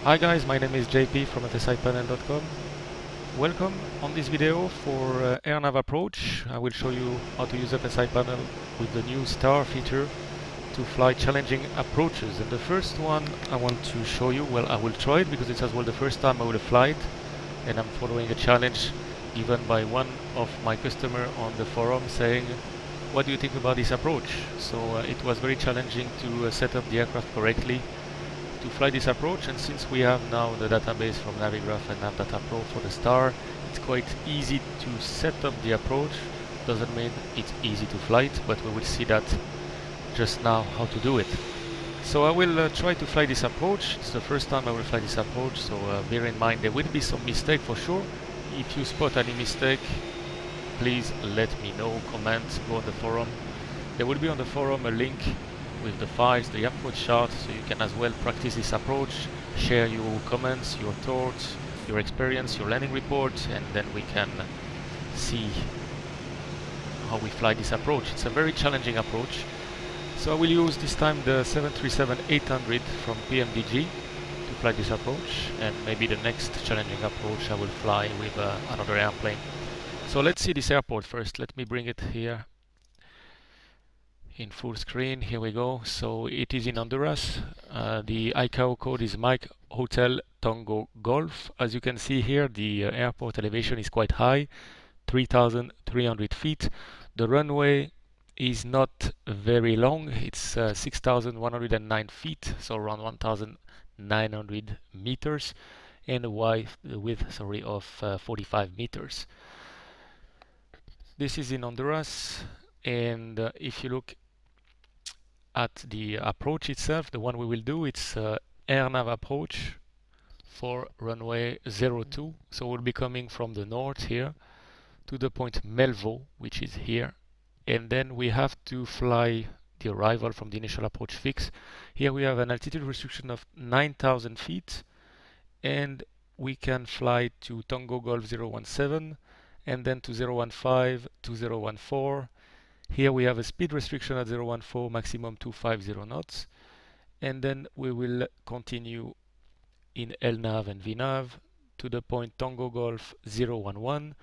Hi guys, my name is JP from FSiPanel.com. Welcome on this video for RNAV approach. I will show you how to use FSiPanel with the new STAR feature to fly challenging approaches. And the first one I want to show you, well, I will try it because it's as well the first time I will fly it, and I'm following a challenge given by one of my customers on the forum saying, what do you think about this approach? So it was very challenging to set up the aircraft correctly to fly this approach, and since we have now the database from Navigraph and NavData Pro for the STAR, it's quite easy to set up the approach. Doesn't mean it's easy to fly it, but we will see that just now how to do it. So I will try to fly this approach. It's the first time I will fly this approach, so bear in mind there will be some mistake for sure. If you spot any mistake, please let me know, comment, go on the forum. There will be on the forum a link with the files, the approach chart, so you can as well practice this approach, share your comments, your thoughts, your experience, your landing report, and then we can see how we fly this approach. It's a very challenging approach. So I will use this time the 737-800 from PMDG to fly this approach, and maybe the next challenging approach I will fly with another airplane. So let's see this airport first. Let me bring it here in full screen. Here we go. So it is in Honduras. The ICAO code is Mike Hotel Tango Golf. As you can see here, the airport elevation is quite high, 3,300 feet. The runway is not very long. It's 6,109 feet, so around 1,900 meters, and a width of 45 meters. This is in Honduras, and if you look at the approach itself, the one we will do, it's RNAV approach for runway 02. So we'll be coming from the north here to the point MELVO, which is here, and then we have to fly the arrival from the initial approach fix. Here we have an altitude restriction of 9,000 feet, and we can fly to Tango Golf 017 and then to 015 to 014. Here we have a speed restriction at 014, maximum 250 knots, and then we will continue in LNAV and VNAV to the point Tango Golf 011,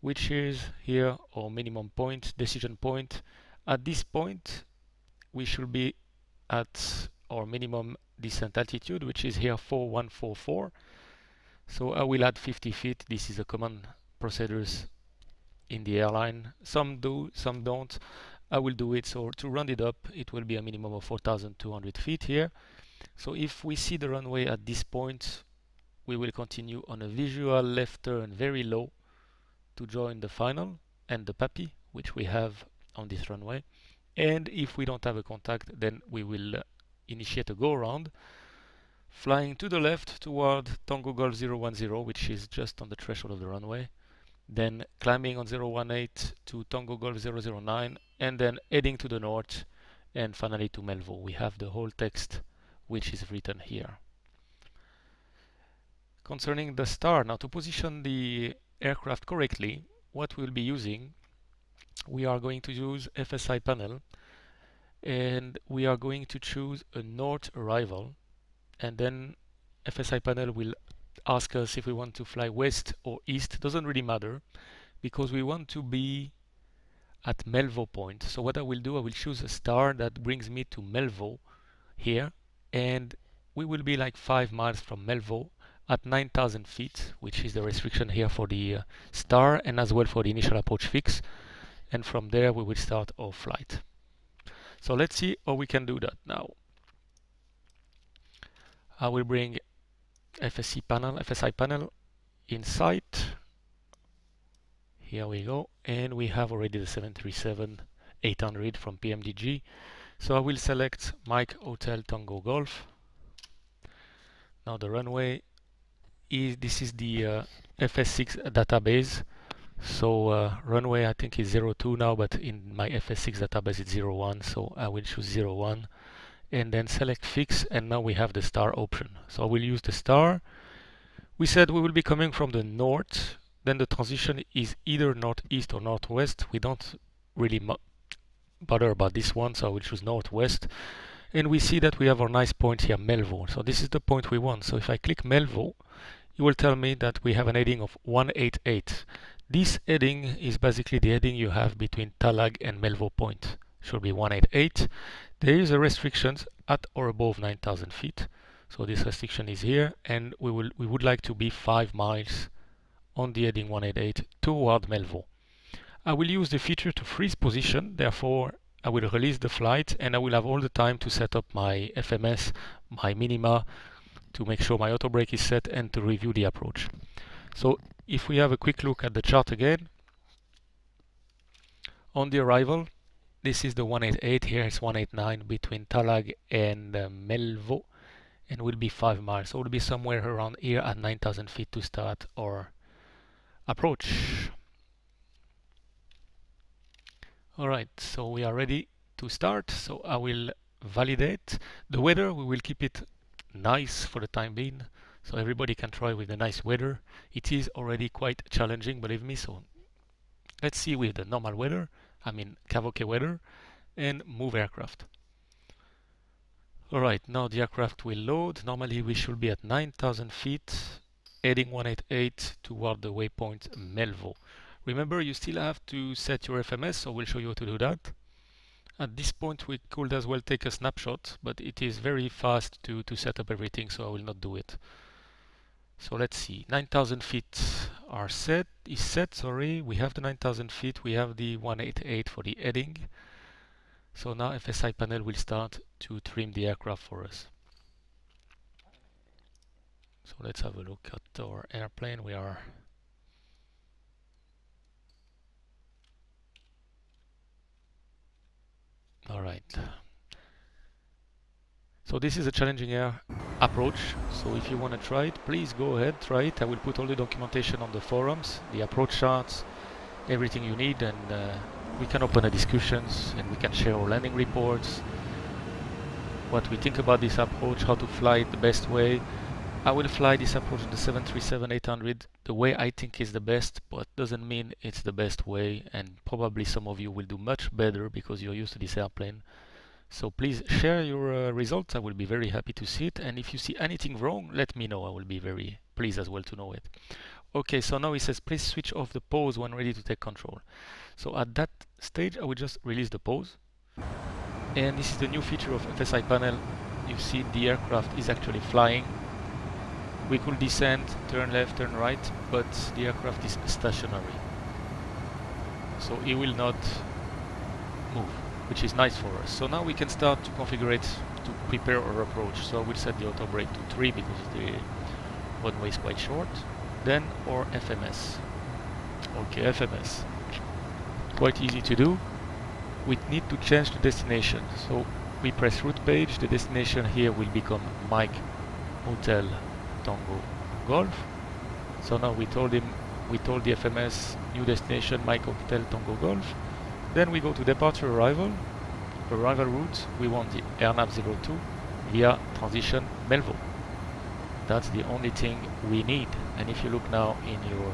which is here our minimum point, decision point. At this point we should be at our minimum descent altitude, which is here 4144. So I will add 50 feet. This is a common procedures in the airline. Some do, some don't. I will do it. So to round it up, it will be a minimum of 4,200 feet here. So if we see the runway at this point, we will continue on a visual left turn very low to join the final and the PAPI, which we have on this runway. And if we don't have a contact, then we will initiate a go around, flying to the left toward Tango Golf 010, which is just on the threshold of the runway, then climbing on 018 to Tango Golf 009, and then heading to the north, and finally to MELVO. We have the whole text which is written here. Concerning the STAR, now to position the aircraft correctly, what we'll be using, we are going to use FSiPanel, and we are going to choose a north arrival, and then FSiPanel will ask us if we want to fly west or east. Doesn't really matter because we want to be at MELVO point. So what I will do, I will choose a STAR that brings me to MELVO here, and we will be like 5 miles from MELVO at 9,000 feet, which is the restriction here for the STAR and as well for the initial approach fix, and from there we will start our flight. So let's see how we can do that now. I will bring FSiPanel in sight. Here we go, and we have already the 737-800 from PMDG. So I will select Mike Hotel Tango Golf. Now the runway is, this is the FS6 database. So runway I think is 02 now, but in my FS6 database it's 01, so I will choose 01. And then select fix, and now we have the STAR option. So I will use the STAR. We said we will be coming from the north, then the transition is either northeast or northwest. We don't really bother about this one, so I will choose northwest. And we see that we have our nice point here, MELVO. So this is the point we want. So if I click MELVO, it will tell me that we have an heading of 188. This heading is basically the heading you have between TALAG and MELVO point. Should be 188. There is a restriction at or above 9,000 feet. So this restriction is here, and we would like to be 5 miles on the heading 188 toward MELVO. I will use the feature to freeze position, therefore I will release the flight and I will have all the time to set up my FMS, my minima, to make sure my auto brake is set and to review the approach. So if we have a quick look at the chart again, on the arrival, this is the 188, here it's 189 between Talag and MELVO, and will be 5 miles. So we'll be somewhere around here at 9,000 feet to start our approach. Alright, so we are ready to start. So I will validate the weather. We will keep it nice for the time being, so everybody can try with the nice weather. It is already quite challenging, believe me. So let's see with the normal weather, I mean Cavoke weather, and move aircraft. Alright, now the aircraft will load. Normally we should be at 9,000 feet, heading 188 toward the waypoint MELVO. Remember, you still have to set your FMS, so we'll show you how to do that. At this point we could as well take a snapshot, but it is very fast to set up everything, so I will not do it. So let's see, 9,000 feet are set, sorry. We have the 9,000 feet, we have the 188 for the heading. So now FSiPanel will start to trim the aircraft for us. So let's have a look at our airplane. We are alright. So this is a challenging air approach, so if you want to try it, please go ahead, try it. I will put all the documentation on the forums, the approach charts, everything you need, and we can open a discussions and we can share our landing reports, what we think about this approach, how to fly it the best way. I will fly this approach on the 737-800 the way I think is the best, but doesn't mean it's the best way, and probably some of you will do much better because you're used to this airplane. So please share your results. I will be very happy to see it, and if you see anything wrong, let me know. I will be very pleased as well to know it. Okay, so now it says please switch off the pause when ready to take control. So at that stage I will just release the pause, and this is the new feature of FSiPanel. You see the aircraft is actually flying. We could descend, turn left, turn right, but the aircraft is stationary, so it will not move, which is nice for us. So now we can start to configure it to prepare our approach. So we'll set the auto brake to 3 because the runway is quite short. Then our FMS. Okay, FMS. Quite easy to do. We need to change the destination. So we press route page. The destination here will become Mike Hotel Tango Golf. So now we told the FMS new destination Mike Hotel Tango Golf. Then we go to departure arrival route. We want the RNAV 02 via transition MELVO. That's the only thing we need. And if you look now in your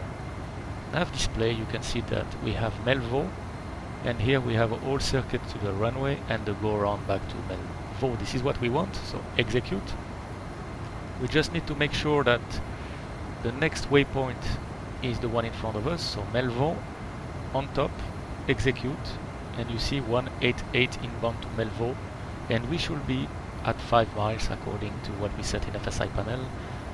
nav display, you can see that we have MELVO, and here we have a whole circuit to the runway and the go around back to MELVO. This is what we want, so execute. We just need to make sure that the next waypoint is the one in front of us, so MELVO on top, execute, and you see 188 inbound to MELVO, and we should be at 5 miles according to what we set in FSiPanel.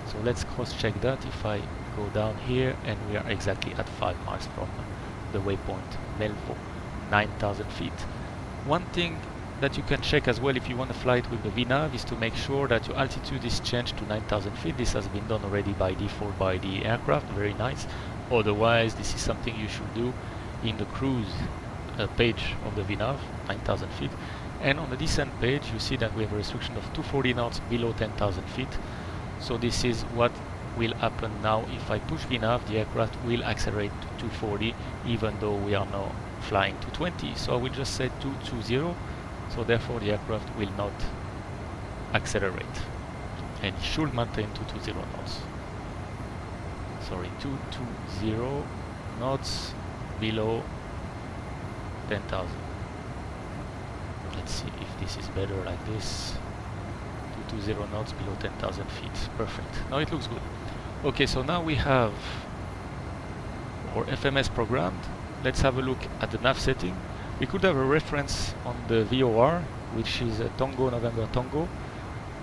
So let's cross check that. If I go down here, and we are exactly at 5 miles from the waypoint MELVO, 9,000 feet. One thing that you can check as well if you want to fly it with the VNAV is to make sure that your altitude is changed to 9,000 feet. This has been done already by default by the aircraft, very nice. Otherwise, this is something you should do in the cruise page of the VNAV, 9,000 feet. And on the descent page, you see that we have a restriction of 240 knots below 10,000 feet. So this is what will happen now. If I push VNAV, the aircraft will accelerate to 240, even though we are now flying to 20. So I will just say 220. So therefore the aircraft will not accelerate, and it should maintain 220 knots. Sorry, 220 knots below 10,000. Let's see if this is better like this. 220 knots below 10,000 feet. Perfect. Now it looks good. Okay, so now we have our FMS programmed. Let's have a look at the nav setting. We could have a reference on the VOR, which is Tango November Tango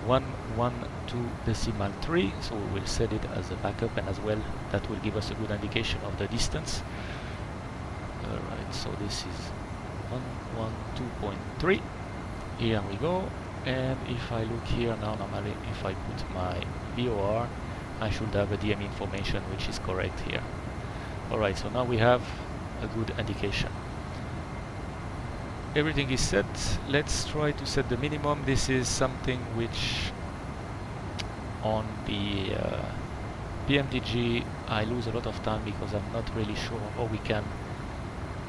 112.3, so we will set it as a backup, and as well that will give us a good indication of the distance. Alright, so this is 112.3. Here we go, and if I look here now, normally if I put my VOR, I should have a DME information which is correct here. Alright, so now we have a good indication. Everything is set. Let's try to set the minimum. This is something which on the PMDG I lose a lot of time because I'm not really sure how we can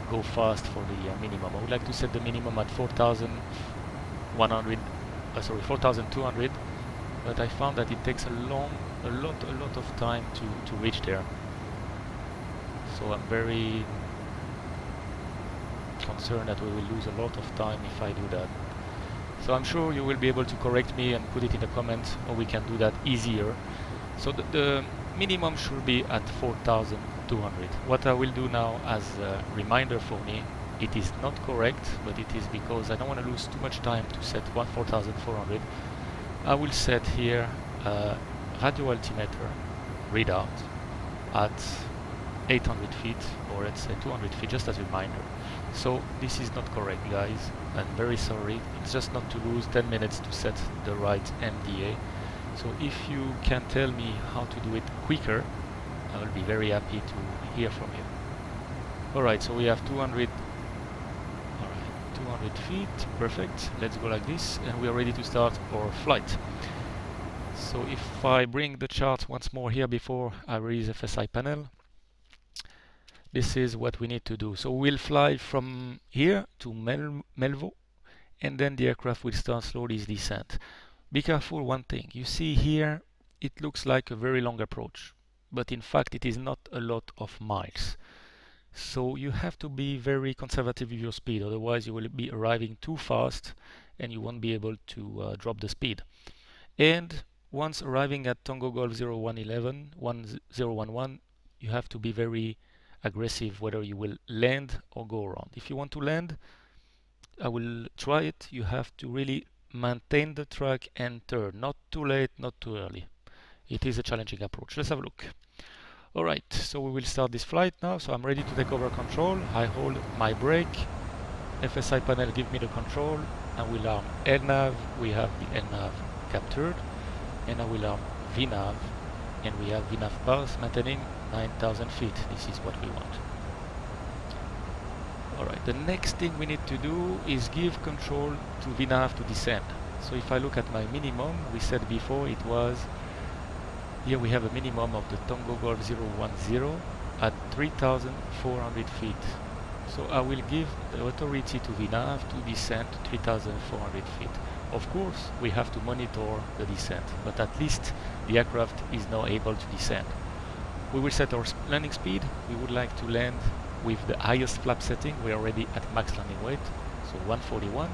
go fast for the minimum. I would like to set the minimum at 4,200, but I found that it takes a lot of time to reach there. So I'm very concerned that we will lose a lot of time if I do that. So I'm sure you will be able to correct me and put it in the comments, or we can do that easier. So the minimum should be at 4,200. What I will do now as a reminder for me, it is not correct, but it is because I don't want to lose too much time to set 4,400. I will set here a radio altimeter readout at 800 feet, or let's say 200 feet, just as a reminder. So this is not correct, guys. I'm very sorry. It's just not to lose 10 minutes to set the right MDA. So if you can tell me how to do it quicker, I will be very happy to hear from you. Alright, so we have 200 feet. Perfect. Let's go like this, and we are ready to start our flight. So if I bring the chart once more here before I release FSiPanel, this is what we need to do. So we'll fly from here to MELVO, and then the aircraft will start slowly its descent. Be careful one thing. You see here, it looks like a very long approach, but in fact it is not a lot of miles. So you have to be very conservative with your speed, otherwise you will be arriving too fast and you won't be able to drop the speed. And once arriving at Tango Golf 1011, you have to be very aggressive whether you will land or go around. If you want to land, I will try it. You have to really maintain the track and turn. Not too late, not too early. It is a challenging approach. Let's have a look. Alright, so we will start this flight now. So I'm ready to take over control. I hold my brake. FSiPanel give me the control. I will arm RNAV. We have the RNAV captured. And I will arm VNAV. And we have VNAV pass maintaining 9,000 feet. This is what we want. Alright, the next thing we need to do is give control to VNAV to descend. So if I look at my minimum, we said before it was, here we have a minimum of the Tango Golf 010 at 3,400 feet. So I will give the authority to VNAV to descend to 3,400 feet. Of course, we have to monitor the descent, but at least the aircraft is now able to descend. We will set our landing speed. We would like to land with the highest flap setting. We are already at max landing weight, so 141.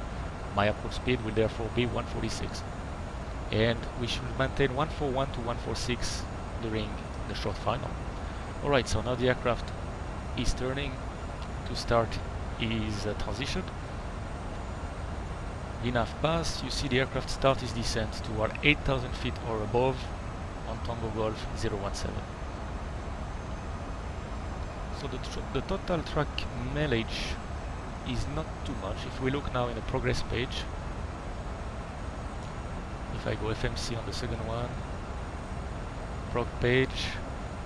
My approach speed will therefore be 146. And we should maintain 141 to 146 during the short final. Alright, so now the aircraft is turning to start its transition. VNAV pass, you see the aircraft start its descent toward 8,000 feet or above on Tango Golf 017. So the total track mileage is not too much. If we look now in the progress page, if I go FMC on the second one, prog page,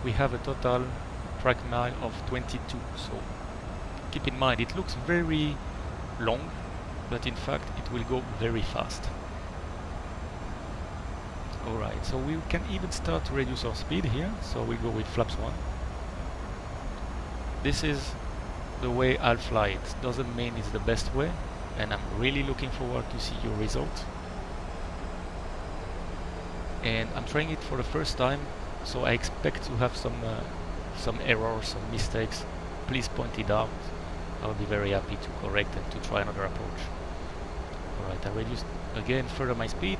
we have a total track mile of 22. So keep in mind, it looks very long, but in fact it will go very fast. Alright, so we can even start to reduce our speed here. So we go with flaps 1. This is the way I'll fly it. Doesn't mean it's the best way, and I'm really looking forward to see your result. And I'm trying it for the first time, so I expect to have some errors, some mistakes. Please point it out. I'll be very happy to correct and to try another approach. Alright, I reduced again further my speed.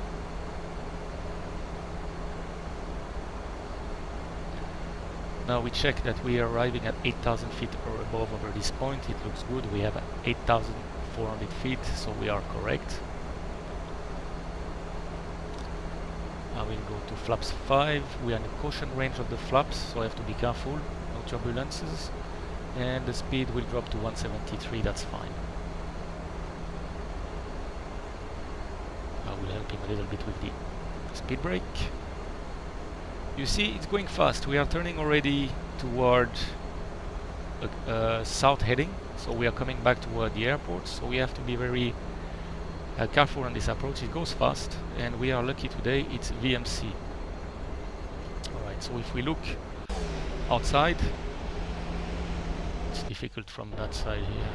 Now we check that we are arriving at 8,000 feet or above over this point. It looks good. We have 8,400 feet, so we are correct. I will go to flaps 5. We are in the caution range of the flaps, so I have to be careful. No turbulences. And the speed will drop to 173, that's fine. I will help him a little bit with the speed brake. You see, it's going fast. We are turning already toward south heading, so we are coming back toward the airport, so we have to be very careful on this approach. It goes fast, and we are lucky today it's VMC. Alright, so if we look outside, it's difficult from that side here.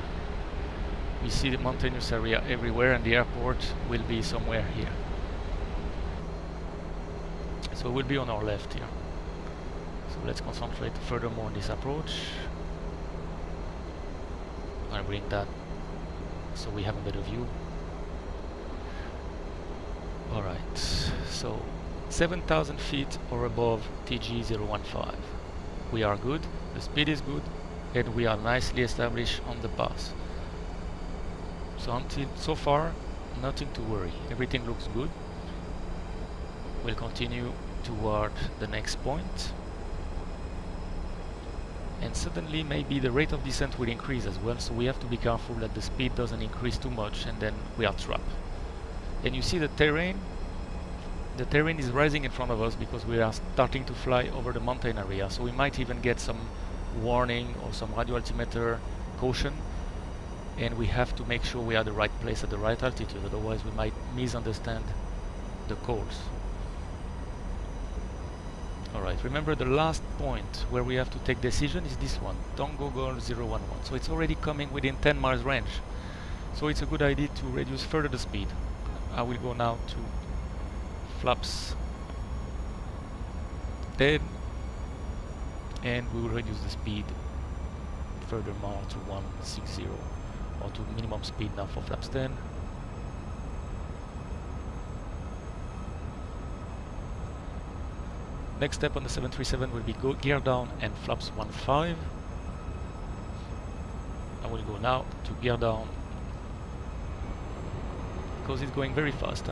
We see the mountainous area everywhere, and the airport will be somewhere here. So we'll be on our left here. So let's concentrate furthermore on this approach. I'll bring that so we have a better view. Alright, so 7,000 feet or above TG015. We are good, the speed is good, and we are nicely established on the pass. So far, nothing to worry. Everything looks good. We'll continue toward the next point. And suddenly maybe the rate of descent will increase as well, so we have to be careful that the speed doesn't increase too much and then we are trapped. And you see the terrain is rising in front of us because we are starting to fly over the mountain area, so we might even get some warning or some radio altimeter caution, and we have to make sure we are at the right place at the right altitude, otherwise we might misunderstand the calls. Alright, remember the last point where we have to take decision is this one, Tango Golf 011. So it's already coming within 10 miles range. So it's a good idea to reduce further the speed. I will go now to flaps 10, and we will reduce the speed furthermore to 160, or to minimum speed now for flaps 10. Next step on the 737 will be gear down and flaps 15. I will go now to gear down because it's going very fast.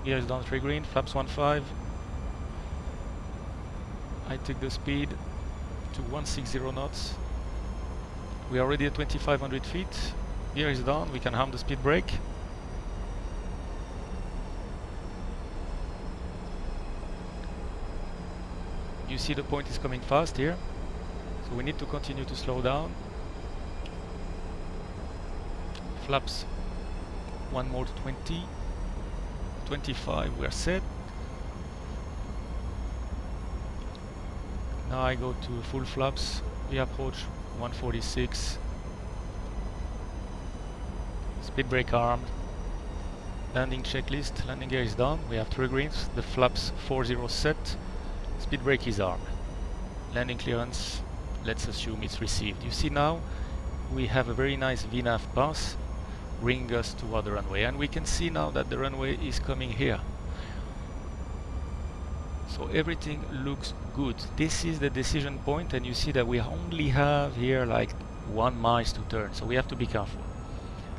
Gear is down 3 green, flaps 15. I take the speed to 160 knots. We are already at 2,500 feet. Gear is down, we can harm the speed brake. You see the point is coming fast here, so we need to continue to slow down. Flaps one more to 20, 25, we are set. Now I go to full flaps, we approach 146, speed brake armed, landing checklist, landing gear is done, we have 3 greens, the flaps 40 set. Speed brake is armed. Landing clearance, let's assume it's received. You see now we have a very nice VNAV pass bringing us toward the runway, and we can see now that the runway is coming here. So everything looks good. This is the decision point, and you see that we only have here like 1 mile to turn, so we have to be careful.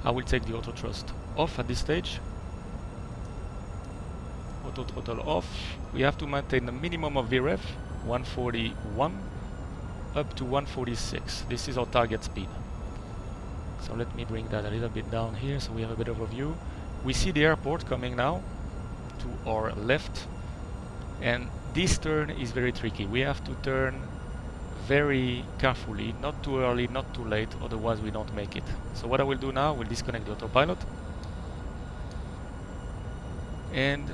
I will take the auto thrust off at this stage. Auto throttle off. We have to maintain a minimum of VREF 141 up to 146. This is our target speed. So let me bring that a little bit down here so we have a better overview. We see the airport coming now to our left, and this turn is very tricky. We have to turn very carefully, not too early, not too late, otherwise we don't make it. So what I will do now, we'll disconnect the autopilot and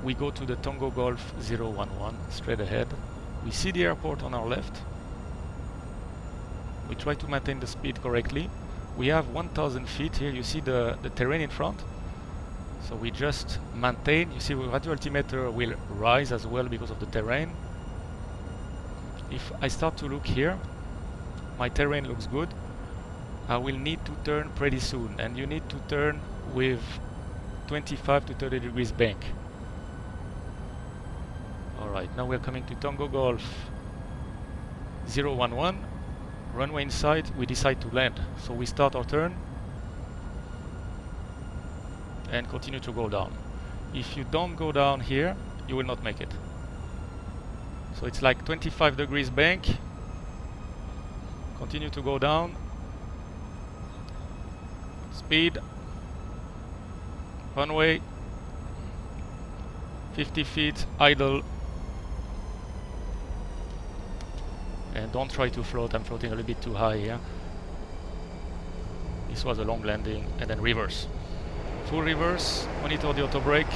we go to the Tango Golf 011 straight ahead. We see the airport on our left. We try to maintain the speed correctly. We have 1,000 feet here. You see the terrain in front. So we just maintain. You see the radio altimeter will rise as well because of the terrain. If I start to look here, my terrain looks good. I will need to turn pretty soon, and you need to turn with 25 to 30 degrees bank. Alright, now we're coming to Tango Golf 011. Runway inside, we decide to land. So we start our turn and continue to go down. If you don't go down here, you will not make it. So it's like 25 degrees bank. Continue to go down. Speed. Runway. 50 feet, idle. And don't try to float, I'm floating a little bit too high here. This was a long landing, and then reverse. Full reverse, monitor the auto brake.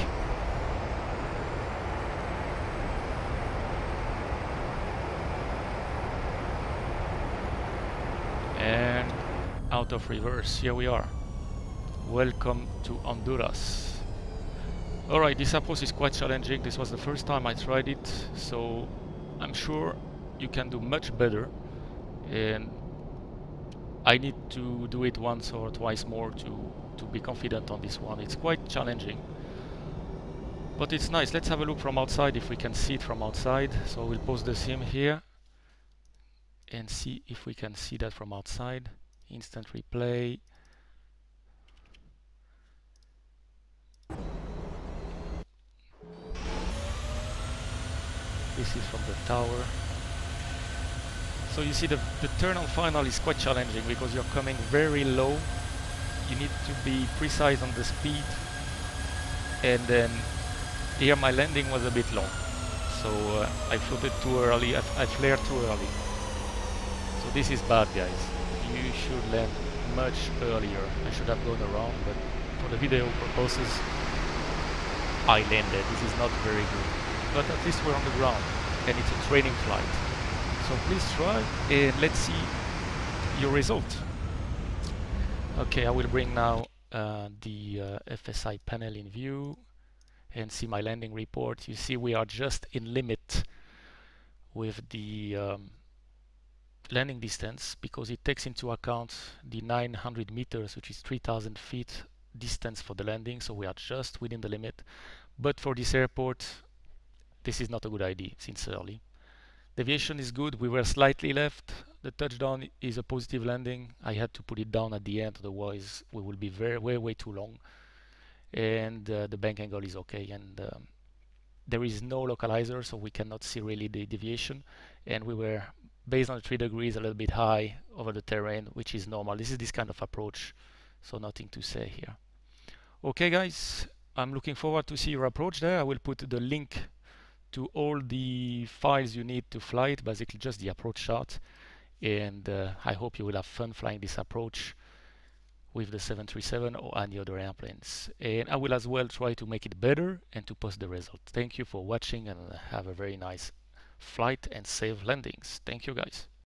And out of reverse, here we are. Welcome to Honduras. Alright, this approach is quite challenging. This was the first time I tried it, so I'm sure you can do much better, and I need to do it once or twice more to be confident on this one. It's quite challenging, but it's nice. Let's have a look from outside if we can see it from outside. So we'll pause the sim here and see if we can see that from outside. Instant replay. This is from the tower. So you see the turn on final is quite challenging because you're coming very low. You need to be precise on the speed, and then here my landing was a bit long, so I floated too early, I flared too early. So this is bad, guys. You should land much earlier. I should have gone around, but for the video purposes I landed. This is not very good, but at least we're on the ground and it's a training flight. So please try and let's see your result. Okay, I will bring now the FSiPanel in view and see my landing report. You see we are just in limit with the landing distance because it takes into account the 900 meters, which is 3,000 feet distance for the landing. So we are just within the limit. But for this airport, this is not a good idea since early. Deviation is good. We were slightly left. The touchdown is a positive landing. I had to put it down at the end, otherwise we will be way too long. And the bank angle is okay, and there is no localizer, so we cannot see really the deviation. And we were, based on the 3 degrees, a little bit high over the terrain, which is normal. This is this kind of approach, so nothing to say here. Okay, guys, I'm looking forward to see your approach there. I will put the link to all the files you need to fly it, basically just the approach chart. And I hope you will have fun flying this approach with the 737 or any other airplanes. And I will as well try to make it better and to post the result. Thank you for watching, and have a very nice flight and safe landings. Thank you, guys.